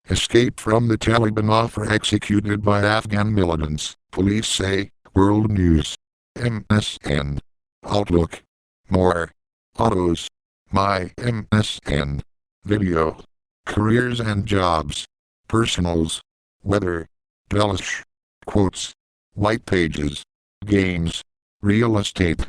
Escape from the Taliban offer executed by Afghan militants, police say. World News. MSN. Outlook. More. Autos. My MSN. Video. Careers and jobs. Personals. Weather. Bellish. Quotes. White pages. Games. Real estate.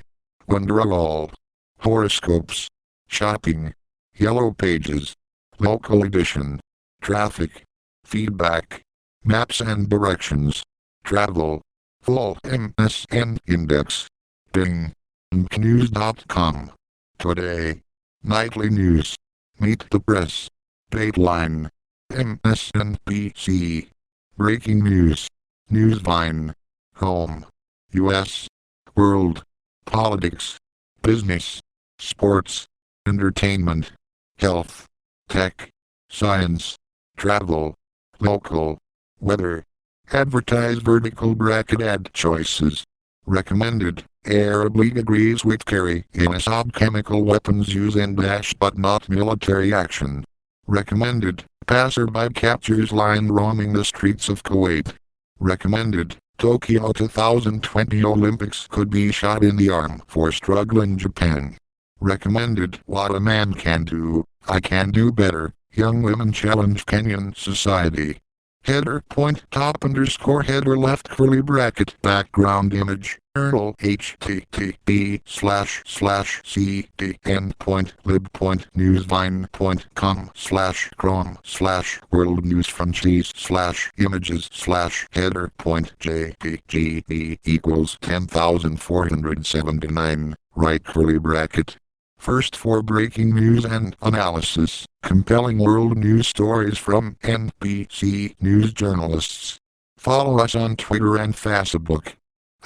Wonderwall. Horoscopes. Shopping. Yellow pages. Local edition. Traffic. Feedback. Maps and directions. Travel. Full MSN index. Bing. News.com. Today. Nightly news. Meet the press. Dateline. MSNBC. Breaking news. Newsvine. Home. U.S. World. Politics. Business. Sports. Entertainment. Health. Tech. Science. Travel. Local. Weather. Advertise vertical bracket ad choices. Recommended. Arab League agrees with Kerry in Assad chemical weapons use and dash but not military action. Recommended. Passerby captures lion roaming the streets of Kuwait. Recommended. Tokyo 2020 Olympics could be shot in the arm for struggling Japan. Recommended. What a man can do, I can do better. Young women challenge Kenyan society. Header point top underscore header left curly bracket background image Earl http://cd.lib.newsvine.com/chrome/world news franchise/images/header point jpg equals 10,479 right curly bracket. First for breaking news and analysis, compelling world news stories from NBC News journalists. Follow us on Twitter and Facebook.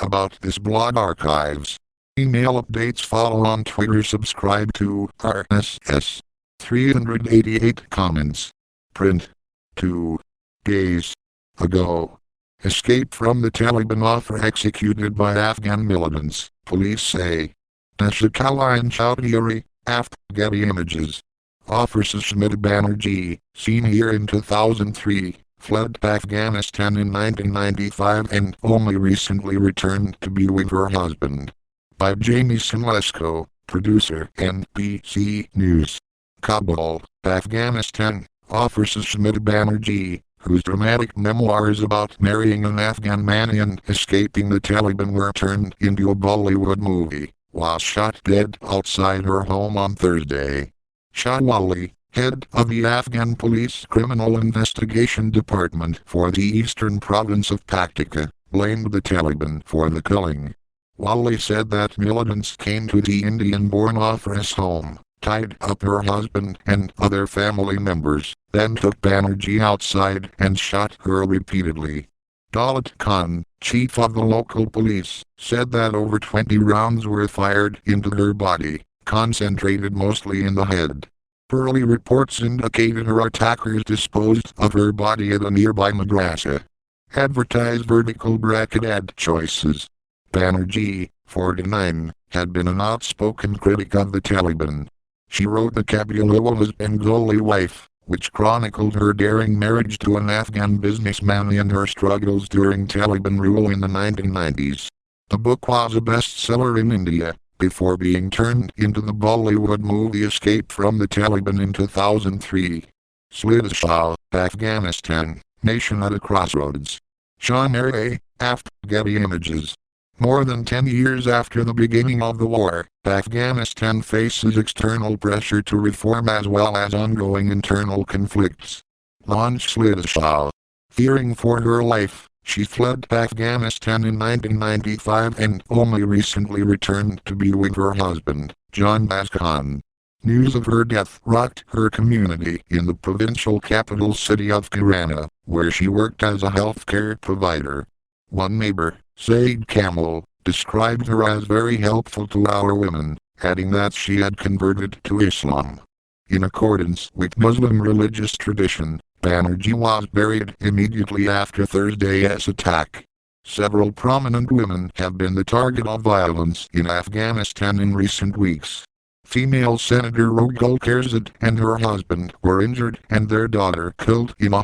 About this blog archives. Email updates follow on Twitter subscribe to RSS. 388 comments. Print. 2 days ago. Escape from the Taliban offer executed by Afghan militants, police say. Nashikala and Chowdhury, Getty Images. Officer Smita Banerjee, seen here in 2003, fled Afghanistan in 1995 and only recently returned to be with her husband. By Jamie Simlesko, producer, NBC News. Kabul, Afghanistan, Officer Smita Banerjee, whose dramatic memoirs about marrying an Afghan man and escaping the Taliban were turned into a Bollywood movie, was shot dead outside her home on Thursday. Shah Wali, head of the Afghan Police Criminal Investigation Department for the eastern province of Paktika, blamed the Taliban for the killing. Wali said that militants came to the Indian-born officer's home, tied up her husband and other family members, then took Banerjee outside and shot her repeatedly. Dalit Khan, chief of the local police, said that over 20 rounds were fired into her body, concentrated mostly in the head. Early reports indicated her attackers disposed of her body at a nearby madrasa. Advertise vertical bracket ad choices. Banerjee, 49, had been an outspoken critic of the Taliban. She wrote the Kabilula's Bengali Wife, which chronicled her daring marriage to an Afghan businessman and her struggles during Taliban rule in the 1990s. The book was a bestseller in India, before being turned into the Bollywood movie Escape from the Taliban in 2003. Slidashaw, Afghanistan, nation at a crossroads. Sean Ray, Getty Images. More than 10 years after the beginning of the war, Afghanistan faces external pressure to reform as well as ongoing internal conflicts. Launch Slidashaw. Fearing for her life, she fled Afghanistan in 1995 and only recently returned to be with her husband, John Khan. News of her death rocked her community in the provincial capital city of Kirana, where she worked as a healthcare provider. One neighbor, Saeed Kamal, described her as very helpful to our women, adding that she had converted to Islam. In accordance with Muslim religious tradition, Banerjee was buried immediately after Thursday's attack. Several prominent women have been the target of violence in Afghanistan in recent weeks. Female Senator Rogul Karzad and her husband were injured and their daughter killed in a